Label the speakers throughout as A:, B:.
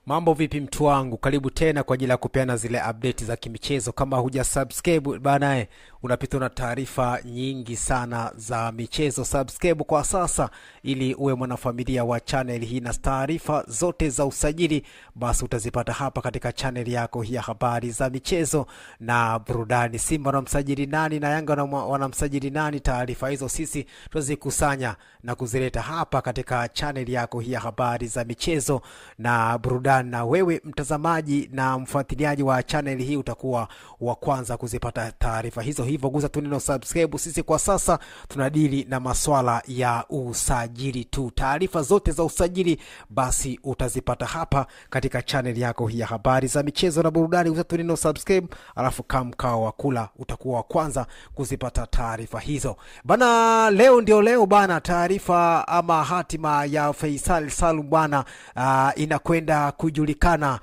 A: Mambo vipi mtu wangu? Karibu tena kwa ajili ya kupeana zile update za kimichezo. Kama huja subscribe bana, unapita na taarifa nyingi sana za michezo. Subscribe kwa sasa ili uwe mwanafamilia wa channel hii, na taarifa zote za usajili basi utazipata hapa katika channel yako hii ya habari za michezo na burudani. Simba wanamsajili nani na Yanga wanamsajili nani? Taarifa hizo sisi tuzikusanya na kuzileta hapa katika channel yako hii ya habari za michezo na burudani, na wewe mtazamaji na mfuatiliaji wa channel hii utakuwa wa kwanza kuzipata taarifa hizo. Hivyo guza tu neno subscribe. Sisi kwa sasa tunadili na masuala ya usajili tu. Taarifa zote za usajili basi utazipata hapa katika channel yako hii ya habari za michezo na burudani. Guza tu neno subscribe, alafu mkao wa kula utakuwa wa kwanza kuzipata taarifa hizo. Bana, leo bana, taarifa ama hatima ya Faisal Salum bana inakwenda kujulikana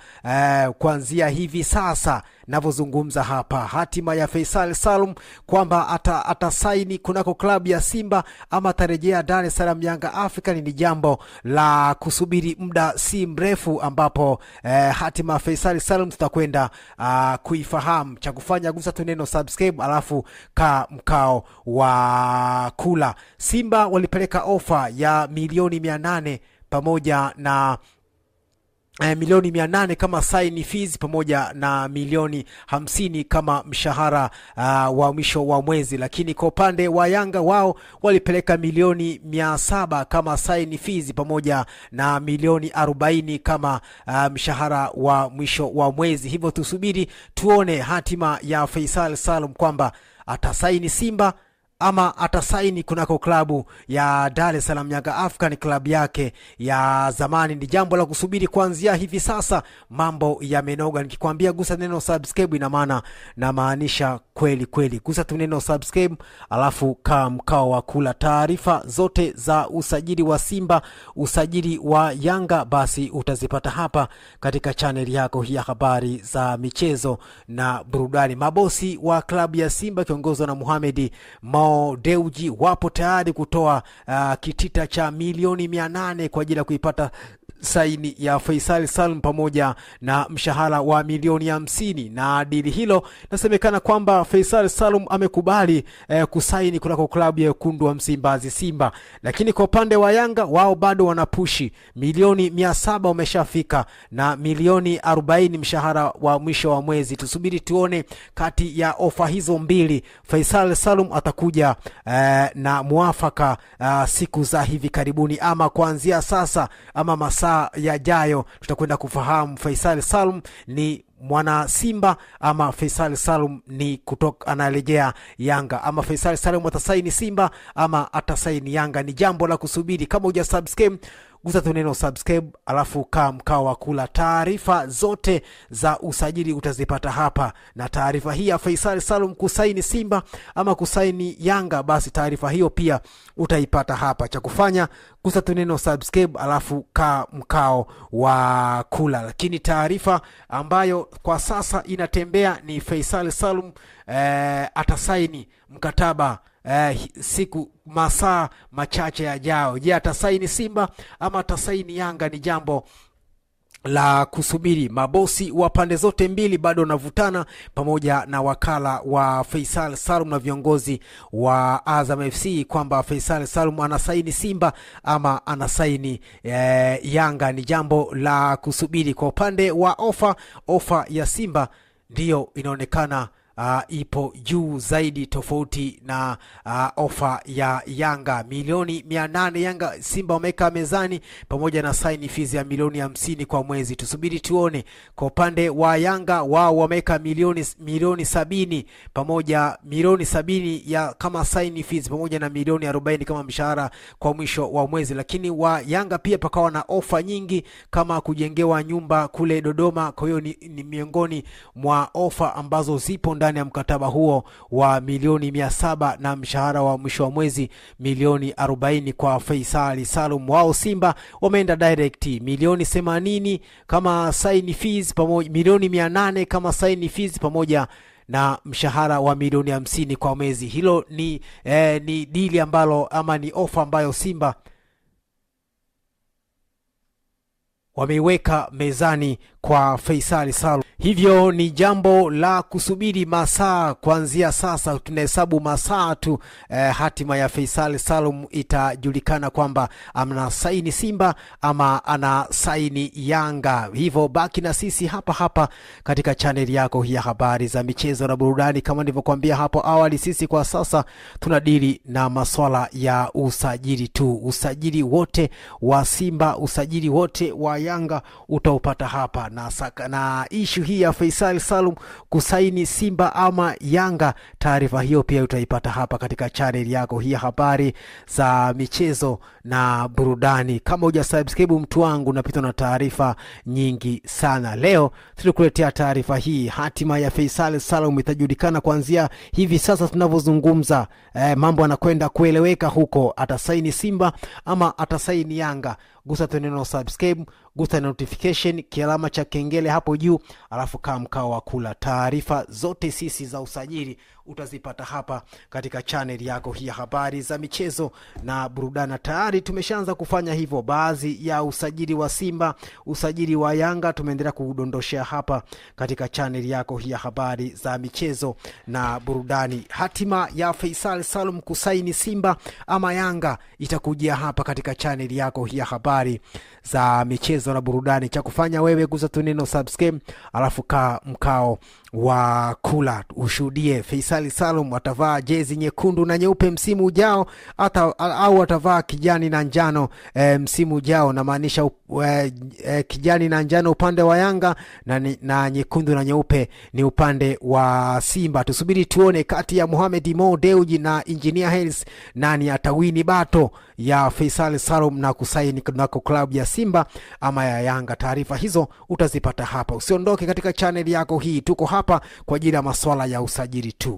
A: kuanzia hivi sasa ninavyozungumza hapa. Hatima ya Faisal Salum kwamba atasaini kunako klabu ya Simba ama atarejea Dar es Salaam Yanga African ni jambo la kusubiri muda si mrefu, ambapo hatima ya Faisal Salum tutakwenda kuifahamu. Cha kufanya gusa tu neno subscribe, alafu mkao wa kula. Simba walipeleka ofa ya milioni 800 pamoja na milioni 800 kama sign fees pamoja na milioni 50 kama mshahara wa mwisho wa mwezi. Lakini kwa upande wa Yanga, wao walipeleka milioni 700 kama sign fees pamoja na milioni 40 kama mshahara wa mwisho wa mwezi. Hivyo tusubiri tuone hatima ya Faisal Salum kwamba atasaini Simba ama atasaini kunako klabu ya Dar es Salaam Yanga African, klabu yake ya zamani. Ni jambo la kusubiri kuanzia hivi sasa. Mambo yamenoga. Nikikwambia gusa neno subscribe, ina maana na maanisha kweli. Gusa tu neno subscribe, alafu mkao wa kula. Taarifa zote za usajili wa Simba, usajili wa Yanga basi utazipata hapa katika channel yako hii ya habari za michezo na burudani. Mabosi wa klabu ya Simba kiongozwa na Mohamed Dewji wapo tayari kutoa kitita cha milioni 800 kwa ajili ya kuipata saini ya Faisal Salum pamoja na mshahara wa milioni 50. Na dili hilo nasemekana kwamba Faisal Salum amekubali kusaini kunako klabu ya Wekundu wa Msimbazi Simba. Lakini kwa upande wa Yanga, wao bado wanapushi. Milioni 700 umeshafika na milioni 40 mshahara wa mwisho wa mwezi. Tusubiri tuone kati ya ofa hizo mbili Faisal Salum atakuja na muafaka siku za hivi karibuni, ama kuanzia sasa ama masaa yajayo tutakwenda kufahamu Faisal Salum ni mwana Simba ama Faisal Salum ni kutoka analejea Yanga, ama Faisal Salum atasaini Simba ama atasaini Yanga. Ni jambo la kusubiri. Kama huja subscribe, gusa tu neno subscribe, alafu mkao wa kula. Taarifa zote za usajili utazipata hapa, na taarifa hii ya Faisal Salum kusaini Simba ama kusaini Yanga, basi taarifa hiyo pia utaipata hapa. Cha kufanya gusa tu neno subscribe, alafu mkao wa kula. Lakini taarifa ambayo kwa sasa inatembea ni Faisal Salum atasaini mkataba siku masaa machache yajao. Je, atasaini Simba ama atasaini Yanga? Ni jambo la kusubiri. Mabosi wa pande zote mbili bado wanavutana, pamoja na wakala wa Faisal Salum na viongozi wa Azam FC kwamba Faisal Salum anasaini Simba ama anasaini Yanga. Ni jambo la kusubiri. Kwa upande wa ofa ya Simba ndiyo inaonekana ipo juu zaidi, tofauti na ofa ya Yanga. Milioni 800 Yanga Simba wameka mezani pamoja na sign fees ya milioni 50 kwa mwezi. Tusubiri tuone. Kwa upande wa Yanga, wao wameka milioni 70 pamoja milioni 70 ya kama sign fees pamoja na milioni 40 kama mshahara kwa mwisho wa mwezi. Lakini wa Yanga pia pakawa na ofa nyingi kama kujengewa nyumba kule Dodoma. Kwa hiyo ni miongoni mwa ofa ambazo zipo ndani ya mkataba huo wa milioni 700 na mshahara wa mwisho wa mwezi milioni 40 kwa Faisal Salum. Wao Simba wameenda direct milioni 80 kama sign fees pamoja milioni 800 kama sign fees pamoja na mshahara wa milioni 50 kwa mwezi. Hilo ni deal ambalo ama ni ofa ambayo Simba wameiweka mezani kwa Faisal Salum. Hivyo ni jambo la kusubiri masaa. Kuanzia sasa tunahesabu masaa tu, hatima ya Faisal Salum itajulikana kwamba ana saini Simba ama ana saini Yanga. Hivyo baki na sisi hapa hapa katika channel yako ya habari za michezo na burudani. Kama nilivyokuambia hapo awali, sisi kwa sasa tunadili na masuala ya usajili tu. Usajili wote wa Simba, usajili wote wa Yanga utaupata hapa, na issue hii ya Faisal Salum kusaini Simba ama Yanga, taarifa hiyo pia utaipata hapa katika channel yako hii habari za michezo na burudani. Kama hujasubscribe mtu wangu, unapita na taarifa nyingi sana. Leo tulikuletea taarifa hii, hatima ya Faisal Salum itajulikana kuanzia hivi sasa tunavyozungumza. Mambo yanakwenda kueleweka huko, atasaini Simba ama atasaini Yanga. Gusa neno subscribe, gusa notification, kialama cha kengele hapo juu, alafu kaa mkao wa kula. Taarifa zote sisi za usajili utazipata hapa katika channel yako hii habari za michezo na burudani. Tayari tumeshaanza kufanya hivyo, baadhi ya usajili wa Simba, usajili wa Yanga tumeendelea kudondoshea hapa katika channel yako hii habari za michezo na burudani. Hatima ya Faisal Salum kusaini Simba ama Yanga itakujia hapa katika channel yako hii habari za michezo na burudani. Cha kufanya wewe, gusa tu neno subscribe, alafu kaa mkao wa kula ushuhudie Faisal Salum atavaa jezi nyekundu na nyeupe msimu ujao, au atavaa kijani na njano msimu ujao. Na maanisha kijani na njano upande wa Yanga na nyekundu na nyeupe ni upande wa Simba. Tusubiri tuone kati ya Mohamed Mo Dewji na Engineer Hersi nani atawini bato ya Faisal Salum na kusaini na klabu ya Simba ama ya Yanga. Taarifa hizo utazipata hapa. Usiondoke katika channel yako hii, tuko hapa kwa ajili ya masuala ya usajili tu.